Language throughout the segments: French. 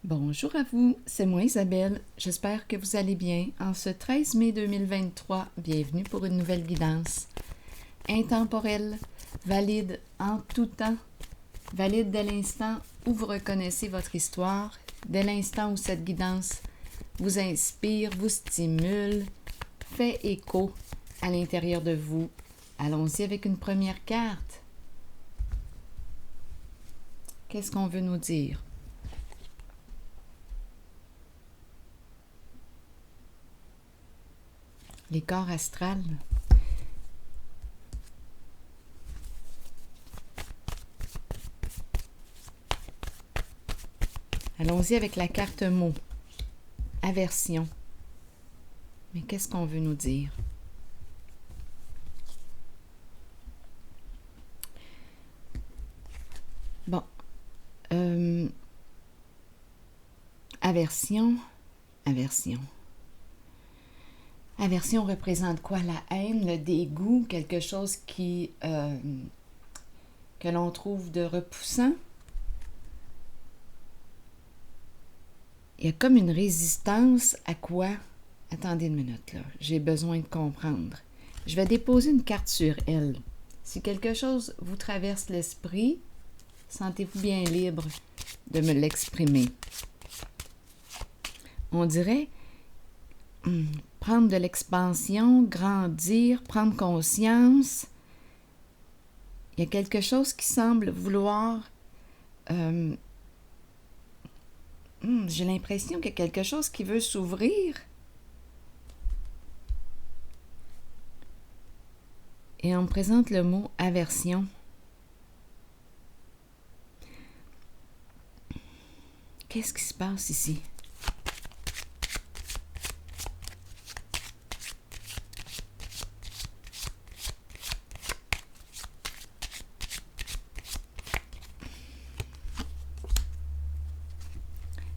Bonjour à vous, c'est moi Isabelle. J'espère que vous allez bien. En ce 13 mai 2023, bienvenue pour une nouvelle guidance. Intemporelle, valide en tout temps, valide dès l'instant où vous reconnaissez votre histoire, dès l'instant où cette guidance vous inspire, vous stimule, fait écho à l'intérieur de vous. Allons-y avec une première carte. Qu'est-ce qu'on veut nous dire? Les corps astrales. Allons-y avec la carte mot. Aversion. Mais qu'est-ce qu'on veut nous dire? Bon. Aversion. Aversion représente quoi? La haine, le dégoût, quelque chose que l'on trouve de repoussant. Il y a comme une résistance à quoi? Attendez une minute, là. J'ai besoin de comprendre. Je vais déposer une carte sur elle. Si quelque chose vous traverse l'esprit, sentez-vous bien libre de me l'exprimer. On dirait prendre de l'expansion, grandir, prendre conscience. Il y a quelque chose qui semble vouloir... j'ai l'impression qu'il y a quelque chose qui veut s'ouvrir. Et on me présente le mot aversion. Qu'est-ce qui se passe ici?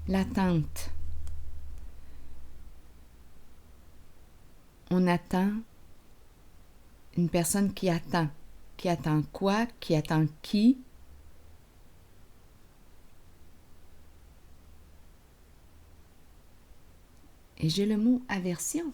L'attente. On attend une personne qui attend. Qui attend quoi? Qui attend qui? Et j'ai le mot aversion.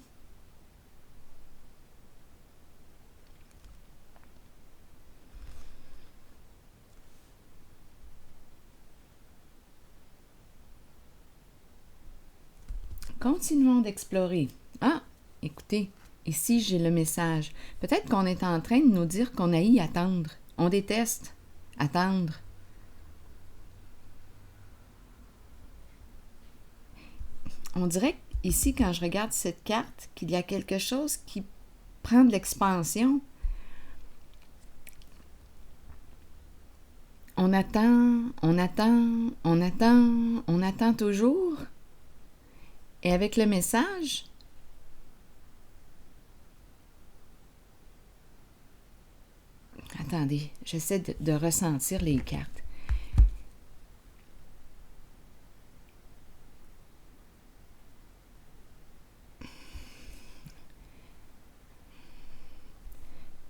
Continuons d'explorer. Ah, écoutez, ici j'ai le message. Peut-être qu'on est en train de nous dire qu'on haït attendre. On déteste attendre. On dirait ici, quand je regarde cette carte, qu'il y a quelque chose qui prend de l'expansion. On attend toujours. Et avec le message, attendez, j'essaie de ressentir les cartes.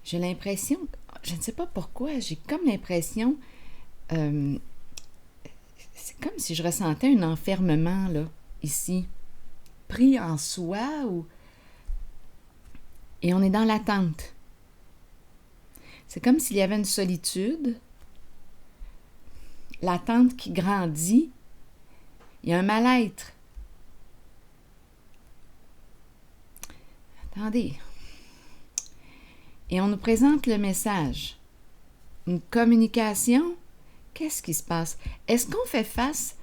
J'ai l'impression, je ne sais pas pourquoi, j'ai comme l'impression, c'est comme si je ressentais un enfermement, là, ici, pris en soi, et on est dans l'attente. C'est comme s'il y avait une solitude, l'attente qui grandit, il y a un mal-être. Attendez. Et on nous présente le message. Une communication. Qu'est-ce qui se passe? Est-ce qu'on fait face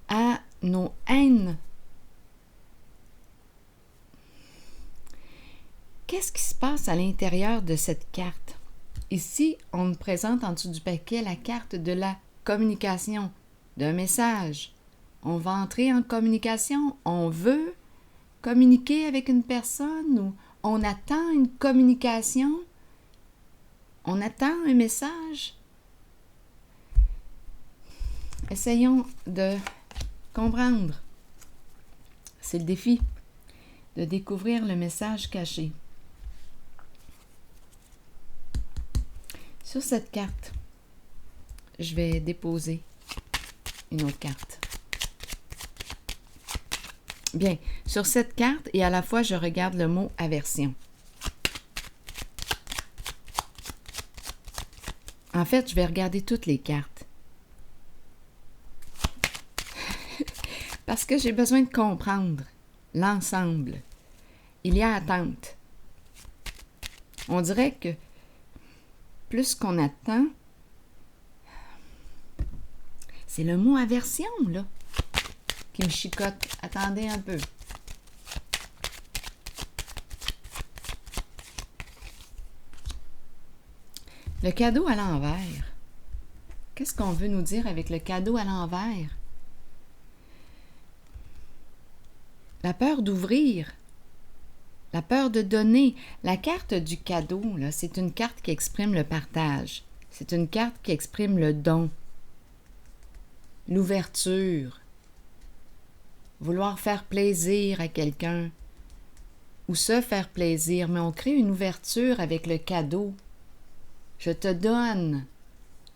à nos haines? Qu'est-ce qui se passe à l'intérieur de cette carte? Ici, on nous présente en dessous du paquet la carte de la communication, d'un message. On va entrer en communication. On veut communiquer avec une personne ou on attend une communication. On attend un message. Essayons de comprendre. C'est le défi de découvrir le message caché. Sur cette carte, je vais déposer une autre carte. Bien, sur cette carte, et à la fois, je regarde le mot aversion. En fait, je vais regarder toutes les cartes. Parce que j'ai besoin de comprendre l'ensemble. Il y a attente. On dirait que plus qu'on attend, c'est le mot aversion, là, qui me chicote. Attendez un peu. Le cadeau à l'envers. Qu'est-ce qu'on veut nous dire avec le cadeau à l'envers? La peur d'ouvrir, la peur de donner. La carte du cadeau, là, c'est une carte qui exprime le partage. C'est une carte qui exprime le don, l'ouverture, vouloir faire plaisir à quelqu'un ou se faire plaisir, mais on crée une ouverture avec le cadeau. Je te donne.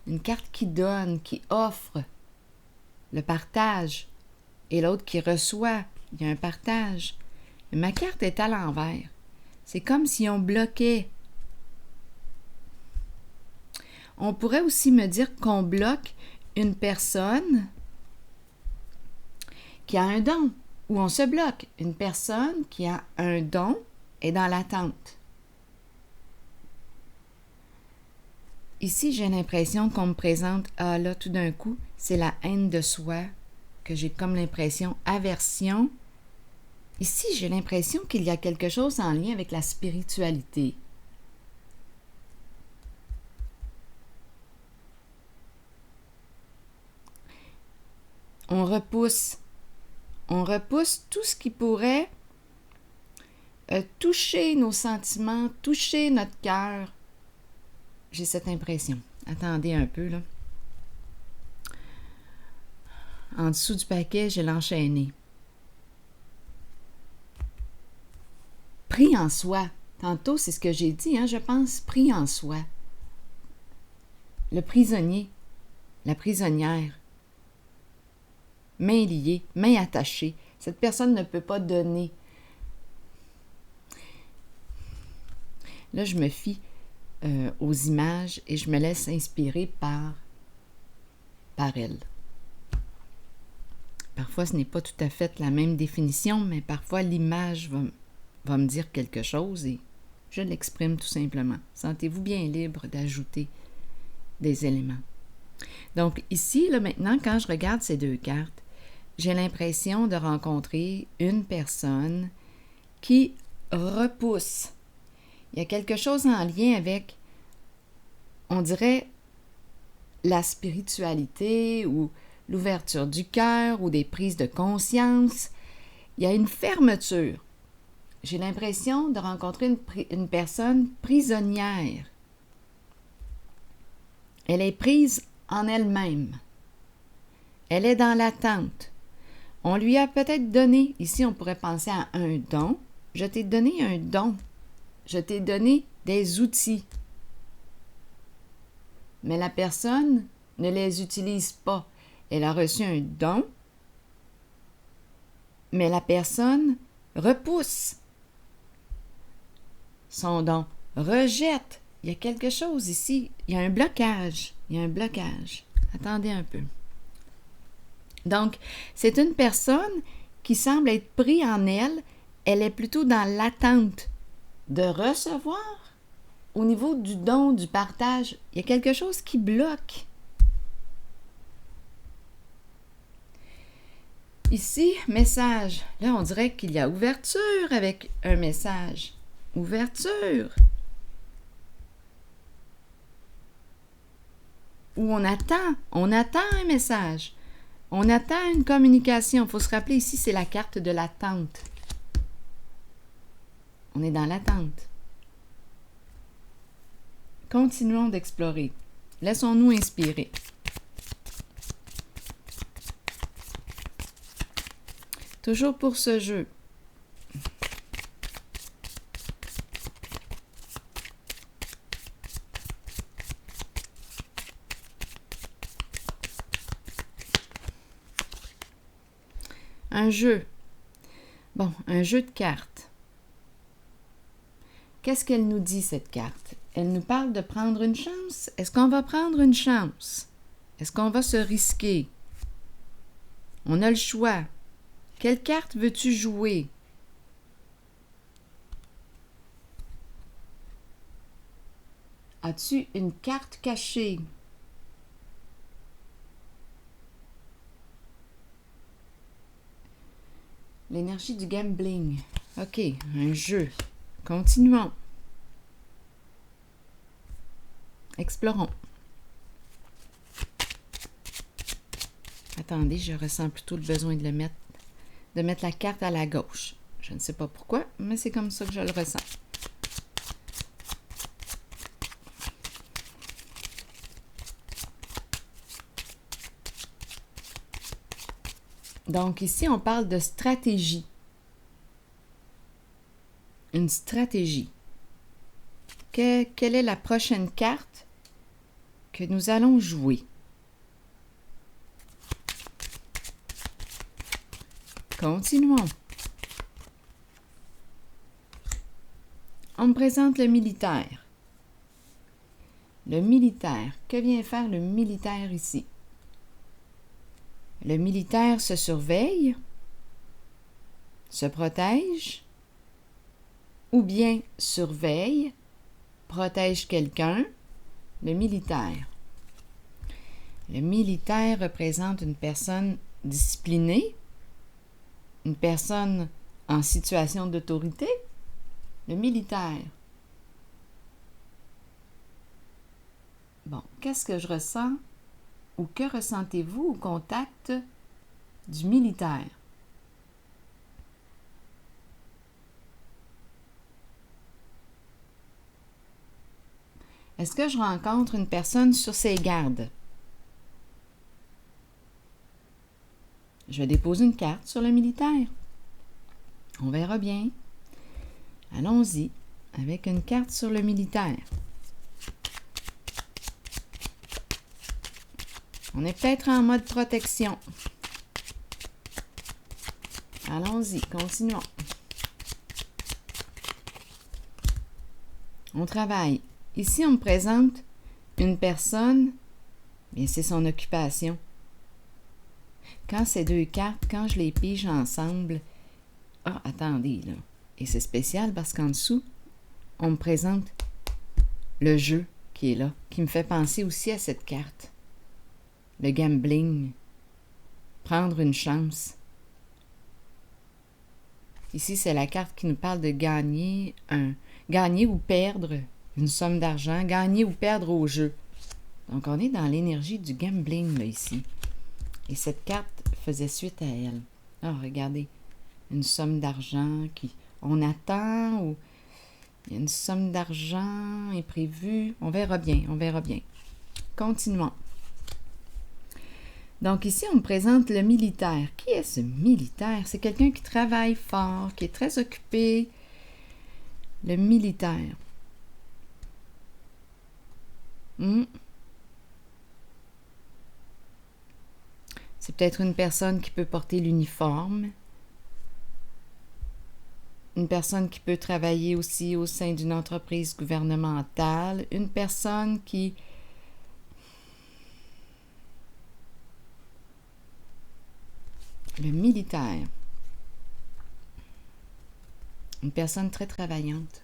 Une carte qui donne, qui offre le partage. Et l'autre qui reçoit. Il y a un partage. Mais ma carte est à l'envers. C'est comme si on bloquait. On pourrait aussi me dire qu'on bloque une personne qui a un don. Ou on se bloque. Une personne qui a un don est dans l'attente. Ici, j'ai l'impression qu'on me présente, ah là, tout d'un coup, c'est la haine de soi, que j'ai comme l'impression, aversion. Ici, j'ai l'impression qu'il y a quelque chose en lien avec la spiritualité. On repousse tout ce qui pourrait toucher nos sentiments, toucher notre cœur. J'ai cette impression. Attendez un peu, là. En dessous du paquet, j'ai l'enchaîné. Pris en soi. Tantôt, c'est ce que j'ai dit, hein, je pense, pris en soi. Le prisonnier, la prisonnière. Main liée, main attachée. Cette personne ne peut pas donner. Là, je me fie aux images et je me laisse inspirer par elle. Parfois, ce n'est pas tout à fait la même définition, mais parfois l'image va me dire quelque chose et je l'exprime tout simplement. Sentez-vous bien libre d'ajouter des éléments. Donc ici, là maintenant, quand je regarde ces deux cartes, j'ai l'impression de rencontrer une personne qui repousse. Il y a quelque chose en lien avec, on dirait, la spiritualité ou l'ouverture du cœur ou des prises de conscience. Il y a une fermeture. J'ai l'impression de rencontrer une personne prisonnière. Elle est prise en elle-même. Elle est dans l'attente. On lui a peut-être donné, ici on pourrait penser à un don. Je t'ai donné un don. Je t'ai donné des outils. Mais la personne ne les utilise pas. Elle a reçu un don, mais la personne repousse son don, rejette. Il y a quelque chose ici. Il y a un blocage. Il y a un blocage. Attendez un peu. Donc, c'est une personne qui semble être prise en elle. Elle est plutôt dans l'attente de recevoir. Au niveau du don, du partage, il y a quelque chose qui bloque. Ici, message. Là, on dirait qu'il y a ouverture avec un message. Ouverture. Où on attend un message. On attend une communication. Il faut se rappeler ici, c'est la carte de l'attente. On est dans l'attente. Continuons d'explorer. Laissons-nous inspirer. Toujours pour ce jeu. Un jeu. Bon, un jeu de cartes. Qu'est-ce qu'elle nous dit, cette carte? Elle nous parle de prendre une chance. Est-ce qu'on va prendre une chance? Est-ce qu'on va se risquer? On a le choix. Quelle carte veux-tu jouer? As-tu une carte cachée? L'énergie du gambling. OK, un jeu. Continuons. Explorons. Attendez, je ressens plutôt le besoin de mettre la carte à la gauche. Je ne sais pas pourquoi, mais c'est comme ça que je le ressens. Donc ici, on parle de stratégie. Une stratégie. Quelle est la prochaine carte que nous allons jouer? Continuons. On me présente le militaire. Le militaire. Que vient faire le militaire ici? Le militaire se surveille, se protège, ou bien surveille, protège quelqu'un, le militaire. Le militaire représente une personne disciplinée, une personne en situation d'autorité, le militaire. Bon, qu'est-ce que je ressens ou que ressentez-vous au contact du militaire? Est-ce que je rencontre une personne sur ses gardes? Je vais déposer une carte sur le militaire. On verra bien. Allons-y avec une carte sur le militaire. On est peut-être en mode protection. Allons-y, continuons. On travaille. Ici, on me présente une personne, bien c'est son occupation. Quand ces deux cartes, quand je les pige ensemble, ah, attendez, là. Et c'est spécial parce qu'en dessous, on me présente le jeu qui est là, qui me fait penser aussi à cette carte. Le gambling. Prendre une chance. Ici, c'est la carte qui nous parle de gagner ou perdre une somme d'argent, gagner ou perdre au jeu. Donc, on est dans l'énergie du gambling, là, ici. Et cette carte faisait suite à elle. Ah, regardez. Une somme d'argent on attend ou il y a une somme d'argent est prévue. On verra bien, on verra bien. Continuons. Donc ici, on me présente le militaire. Qui est ce militaire? C'est quelqu'un qui travaille fort, qui est très occupé. Le militaire. C'est peut-être une personne qui peut porter l'uniforme. Une personne qui peut travailler aussi au sein d'une entreprise gouvernementale. Une personne qui... Le militaire. Une personne très travaillante.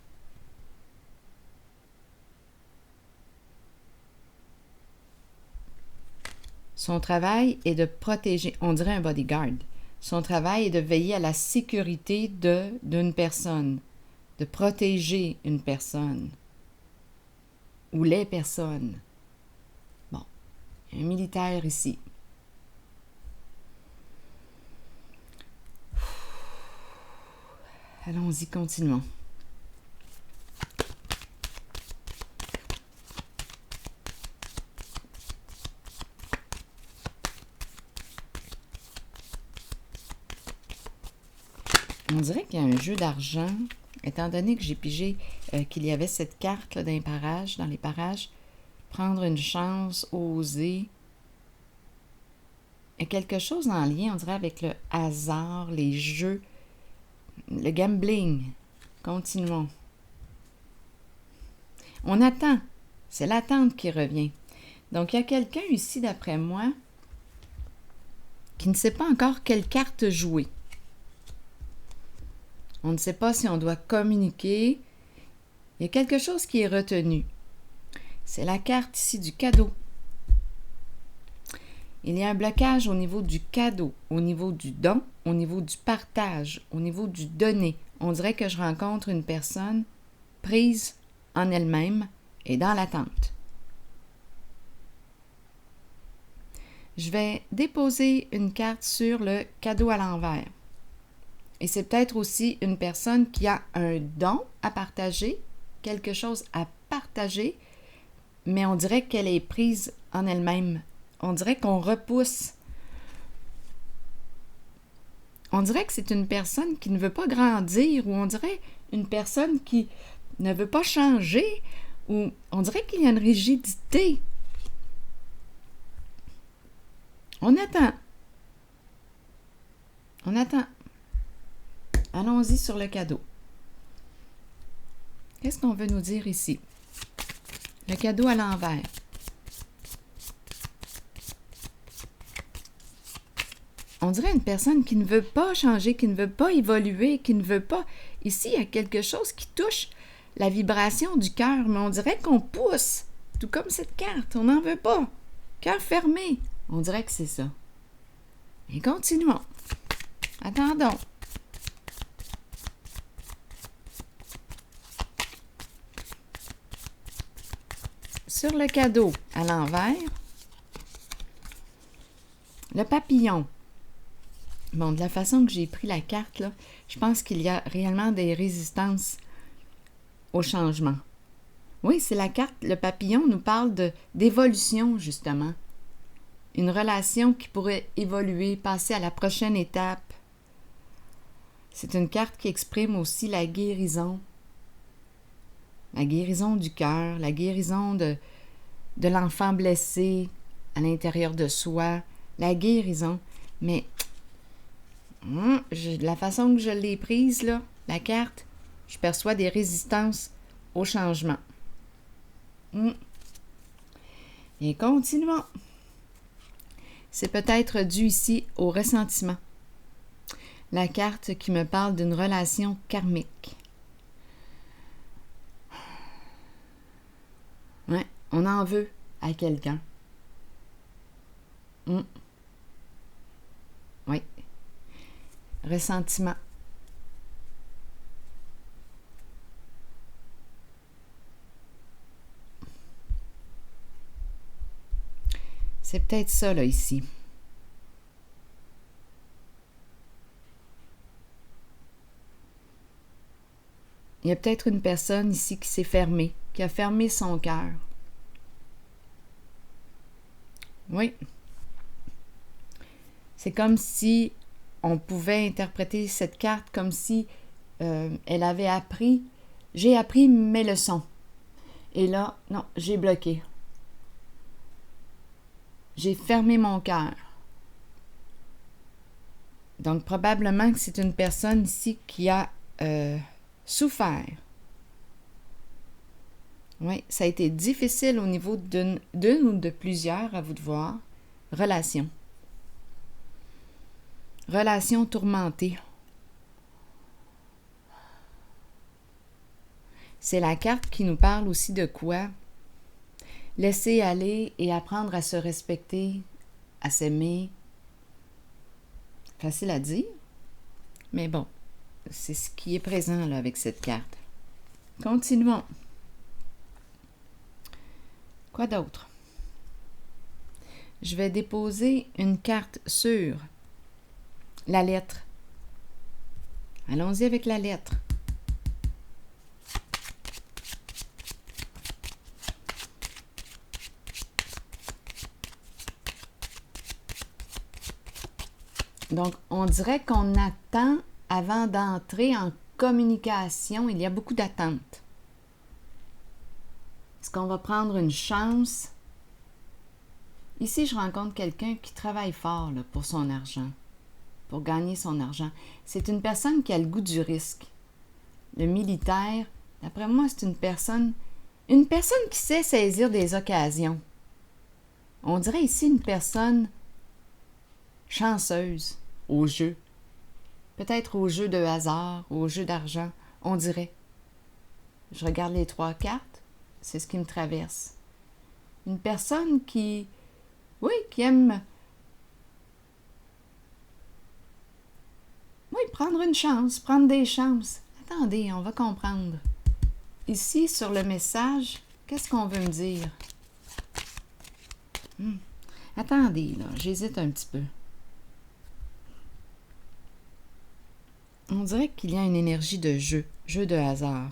Son travail est de protéger, on dirait un bodyguard. Son travail est de veiller à la sécurité d'une personne, de protéger une personne ou les personnes. Bon, un militaire ici. Allons-y, continuons. On dirait qu'il y a un jeu d'argent, étant donné que j'ai pigé qu'il y avait cette carte là, dans les parages, prendre une chance, oser. Il y a quelque chose en lien, on dirait, avec le hasard, les jeux. le gambling. Continuons. On attend. C'est l'attente qui revient. Donc, il y a quelqu'un ici, d'après moi, qui ne sait pas encore quelle carte jouer. On ne sait pas si on doit communiquer. Il y a quelque chose qui est retenu. C'est la carte ici du cadeau. Il y a un blocage au niveau du cadeau, au niveau du don, au niveau du partage, au niveau du donner. On dirait que je rencontre une personne prise en elle-même et dans l'attente. Je vais déposer une carte sur le cadeau à l'envers. Et c'est peut-être aussi une personne qui a un don à partager, quelque chose à partager, mais on dirait qu'elle est prise en elle-même. On dirait qu'on repousse. On dirait que c'est une personne qui ne veut pas grandir, ou on dirait une personne qui ne veut pas changer, ou on dirait qu'il y a une rigidité. On attend. On attend. Allons-y sur le cadeau. Qu'est-ce qu'on veut nous dire ici? Le cadeau à l'envers. On dirait une personne qui ne veut pas changer, qui ne veut pas évoluer, qui ne veut pas... Ici, il y a quelque chose qui touche la vibration du cœur, mais on dirait qu'on pousse, tout comme cette carte. On n'en veut pas. Cœur fermé. On dirait que c'est ça. Et continuons. Attendons. Sur le cadeau à l'envers, le papillon. Bon, de la façon que j'ai pris la carte, là, je pense qu'il y a réellement des résistances au changement. Oui, c'est la carte, le papillon nous parle d'évolution, justement. Une relation qui pourrait évoluer, passer à la prochaine étape. C'est une carte qui exprime aussi la guérison. La guérison du cœur, la guérison de l'enfant blessé à l'intérieur de soi, la guérison. Mais la façon que je l'ai prise, là, la carte, je perçois des résistances au changement. Et continuons. C'est peut-être dû ici au ressentiment. La carte qui me parle d'une relation karmique. Ouais, on en veut à quelqu'un. Oui. Ressentiment. C'est peut-être ça, là, ici. Il y a peut-être une personne ici qui s'est fermée, qui a fermé son cœur. Oui. C'est comme si on pouvait interpréter cette carte comme si elle avait appris. J'ai appris mes leçons. Et là, non, j'ai bloqué. J'ai fermé mon cœur. Donc, probablement que c'est une personne ici qui a souffert. Oui, ça a été difficile au niveau d'une ou de plusieurs, à vous de voir, relations. Relations tourmentées. C'est la carte qui nous parle aussi de quoi? Laisser aller et apprendre à se respecter, à s'aimer. Facile à dire, mais bon, c'est ce qui est présent là avec cette carte. Continuons. Quoi d'autre? Je vais déposer une carte sur la lettre. Allons-y avec la lettre. Donc, on dirait qu'on attend avant d'entrer en communication. Il y a beaucoup d'attentes. Est-ce qu'on va prendre une chance? Ici, je rencontre quelqu'un qui travaille fort là, pour son argent. pour gagner son argent. C'est une personne qui a le goût du risque. Le militaire, d'après moi, c'est une personne qui sait saisir des occasions. On dirait ici une personne chanceuse au jeu. Peut-être au jeu de hasard, au jeu d'argent, on dirait. Je regarde les 3 cartes, c'est ce qui me traverse. Une personne qui aime, prendre une chance, prendre des chances. Attendez, on va comprendre. Ici, sur le message, qu'est-ce qu'on veut me dire? Attendez, là, j'hésite un petit peu. On dirait qu'il y a une énergie de jeu de hasard.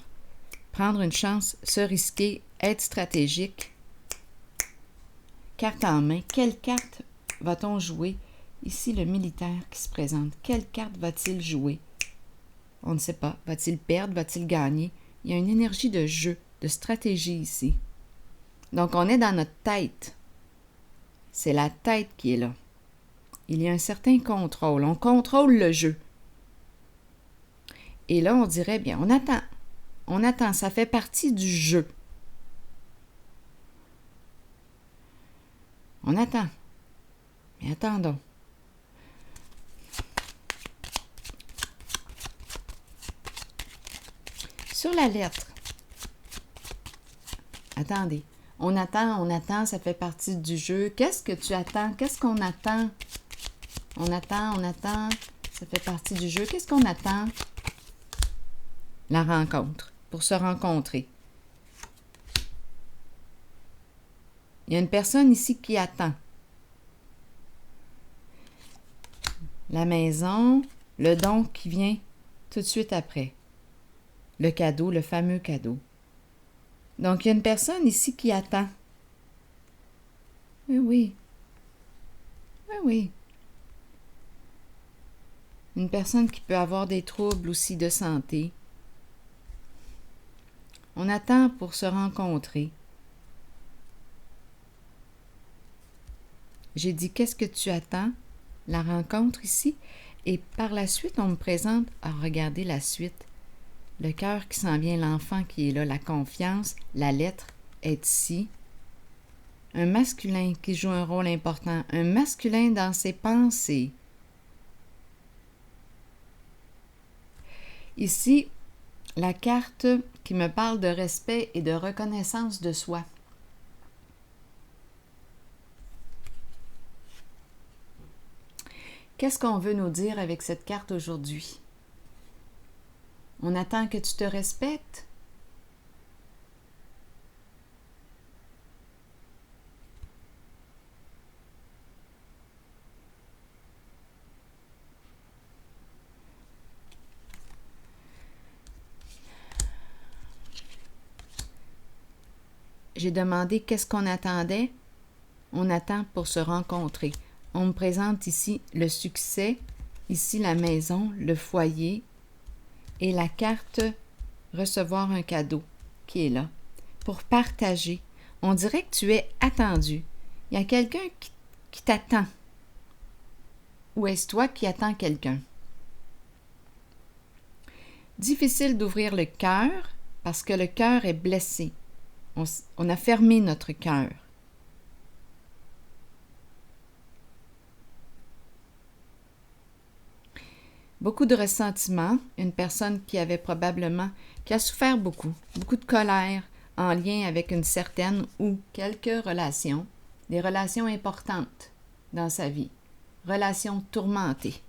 Prendre une chance, se risquer, être stratégique. Carte en main. Quelle carte va-t-on jouer? Ici, le militaire qui se présente. Quelle carte va-t-il jouer? On ne sait pas. Va-t-il perdre? Va-t-il gagner? Il y a une énergie de jeu, de stratégie ici. Donc, on est dans notre tête. C'est la tête qui est là. Il y a un certain contrôle. On contrôle le jeu. Et là, on dirait, bien, on attend. On attend, ça fait partie du jeu. On attend. Mais attendons. Sur la lettre. Attendez. On attend, ça fait partie du jeu. Qu'est-ce que tu attends? Qu'est-ce qu'on attend? On attend, ça fait partie du jeu. Qu'est-ce qu'on attend? La rencontre, pour se rencontrer. Il y a une personne ici qui attend. La maison, le don qui vient tout de suite après. Le cadeau, le fameux cadeau. Donc, il y a une personne ici qui attend. Oui. Une personne qui peut avoir des troubles aussi de santé. On attend pour se rencontrer. J'ai dit, qu'est-ce que tu attends? La rencontre ici. Et par la suite, on me présente, regardez la suite. Le cœur qui s'en vient, l'enfant qui est là, la confiance, la lettre est ici. Un masculin qui joue un rôle important, un masculin dans ses pensées. Ici, la carte qui me parle de respect et de reconnaissance de soi. Qu'est-ce qu'on veut nous dire avec cette carte aujourd'hui? On attend que tu te respectes? J'ai demandé qu'est-ce qu'on attendait. On attend pour se rencontrer. On me présente ici le succès, ici la maison, le foyer et la carte recevoir un cadeau qui est là pour partager. On dirait que tu es attendu. Il y a quelqu'un qui t'attend. Ou est-ce toi qui attends quelqu'un? Difficile d'ouvrir le cœur parce que le cœur est blessé. On a fermé notre cœur. Beaucoup de ressentiment, une personne qui a souffert beaucoup de colère en lien avec une certaine ou quelques relations, des relations importantes dans sa vie, relations tourmentées.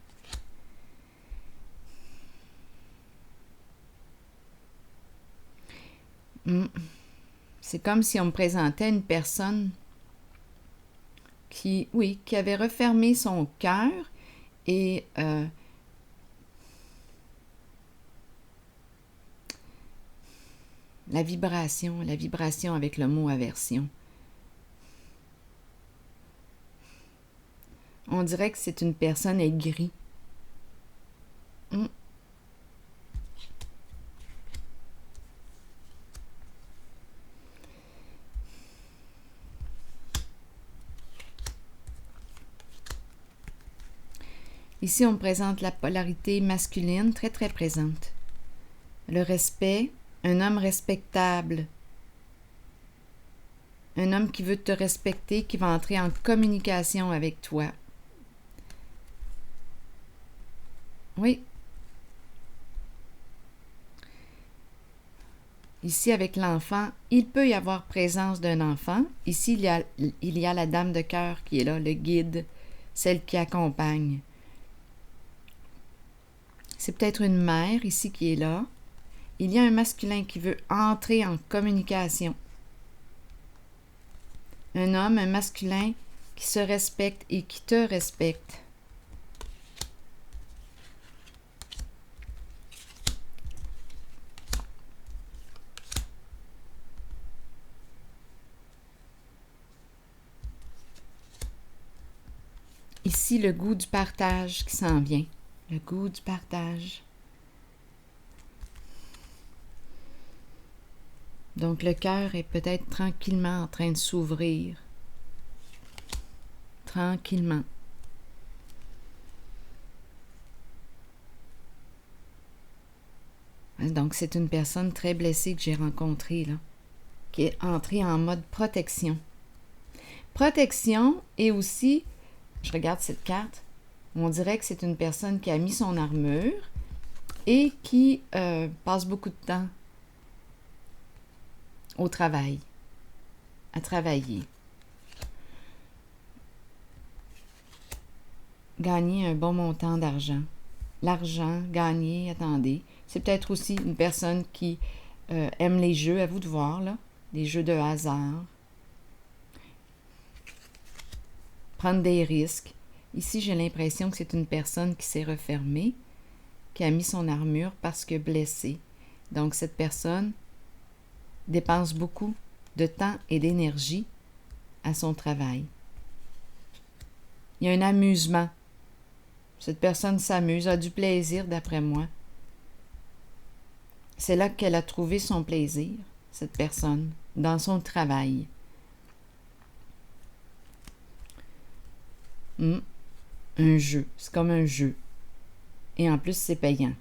C'est comme si on me présentait une personne qui avait refermé son cœur et la vibration avec le mot aversion. On dirait que c'est une personne aigrie. Ici, on me présente la polarité masculine, très, très présente. Le respect, un homme respectable. Un homme qui veut te respecter, qui va entrer en communication avec toi. Oui. Ici, avec l'enfant, il peut y avoir présence d'un enfant. Ici, il y a la dame de cœur qui est là, le guide, celle qui accompagne. C'est peut-être une mère ici qui est là. Il y a un masculin qui veut entrer en communication. Un homme, un masculin qui se respecte et qui te respecte. Ici, le goût du partage qui s'en vient. Le goût du partage. Donc, le cœur est peut-être tranquillement en train de s'ouvrir. Tranquillement. Donc, c'est une personne très blessée que j'ai rencontrée, là, qui est entrée en mode protection. Protection et aussi, je regarde cette carte, on dirait que c'est une personne qui a mis son armure et qui passe beaucoup de temps au travail, à travailler. Gagner un bon montant d'argent. L'argent, gagner, attendez. C'est peut-être aussi une personne qui aime les jeux, à vous de voir, là, des jeux de hasard. Prendre des risques. Ici, j'ai l'impression que c'est une personne qui s'est refermée, qui a mis son armure parce que blessée. Donc, cette personne dépense beaucoup de temps et d'énergie à son travail. Il y a un amusement. Cette personne s'amuse, a du plaisir, d'après moi. C'est là qu'elle a trouvé son plaisir, cette personne, dans son travail. Un jeu. C'est comme un jeu. Et en plus, c'est payant.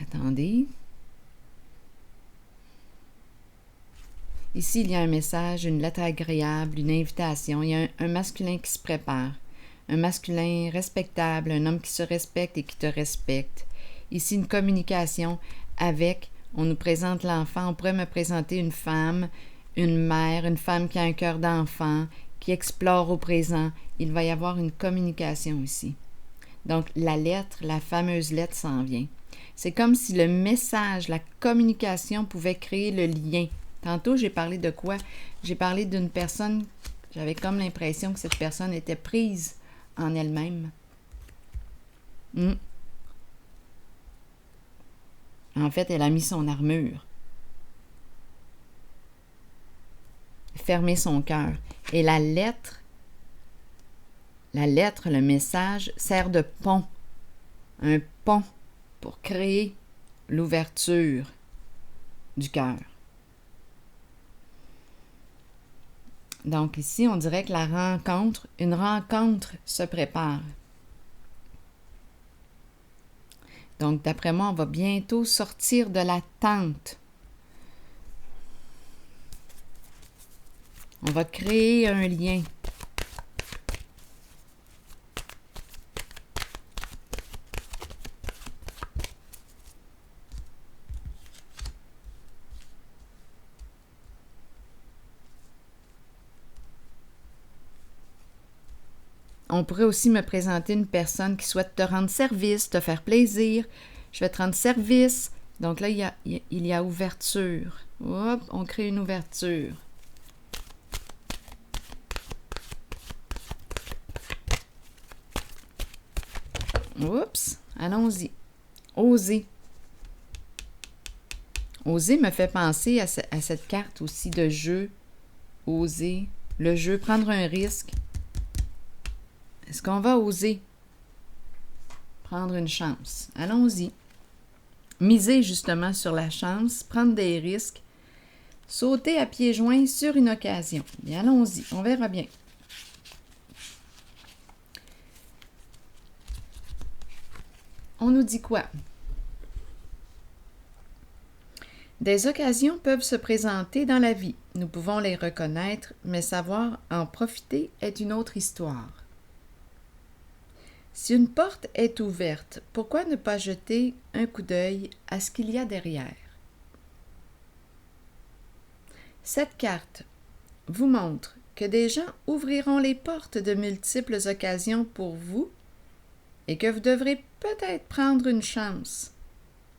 Attendez. Ici, il y a un message, une lettre agréable, une invitation. Il y a un masculin qui se prépare. Un masculin respectable, un homme qui se respecte et qui te respecte. Ici, une communication avec, on nous présente l'enfant, on pourrait me présenter une femme, une mère, une femme qui a un cœur d'enfant, qui explore au présent. Il va y avoir une communication ici. Donc, la lettre, la fameuse lettre s'en vient. C'est comme si le message, la communication pouvait créer le lien. Tantôt, j'ai parlé de quoi? J'ai parlé d'une personne, j'avais comme l'impression que cette personne était prise en elle-même. En fait, elle a mis son armure. Fermer son cœur. Et la lettre, le message, sert de pont. Un pont pour créer l'ouverture du cœur. Donc ici, on dirait que une rencontre se prépare. Donc, d'après moi, on va bientôt sortir de la tente. On va créer un lien. On pourrait aussi me présenter une personne qui souhaite te rendre service, te faire plaisir. Je vais te rendre service. Donc là, il y a ouverture. Hop, on crée une ouverture. Oups, allons-y. Oser. Oser me fait penser à cette carte aussi de jeu. Oser. Le jeu, prendre un risque. Est-ce qu'on va oser prendre une chance? Allons-y. Miser justement sur la chance, prendre des risques, sauter à pieds joints sur une occasion. Bien, allons-y, on verra bien. on nous dit quoi? Des occasions peuvent se présenter dans la vie. Nous pouvons les reconnaître, mais savoir en profiter est une autre histoire. Si une porte est ouverte, pourquoi ne pas jeter un coup d'œil à ce qu'il y a derrière? Cette carte vous montre que des gens ouvriront les portes de multiples occasions pour vous et que vous devrez peut-être prendre une chance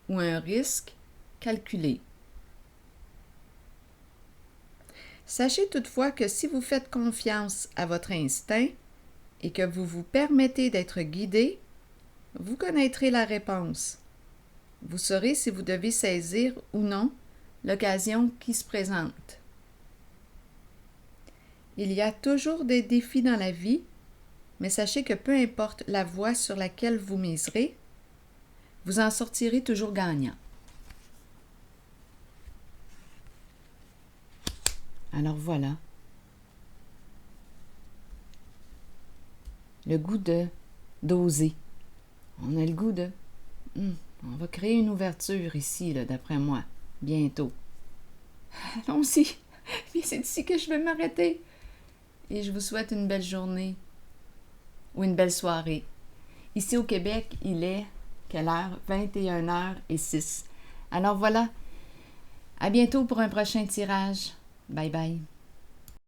ou un risque calculé. Sachez toutefois que si vous faites confiance à votre instinct et que vous vous permettez d'être guidé, vous connaîtrez la réponse. Vous saurez si vous devez saisir ou non l'occasion qui se présente. Il y a toujours des défis dans la vie, mais sachez que peu importe la voie sur laquelle vous miserez, vous en sortirez toujours gagnant. Alors voilà. Le goût d'oser. On a le goût de... on va créer une ouverture ici, là, d'après moi, bientôt. Allons-y. C'est ici que je vais m'arrêter. Et je vous souhaite une belle journée ou une belle soirée. Ici au Québec, il est, quelle heure? 21h06. Alors voilà, à bientôt pour un prochain tirage. Bye bye.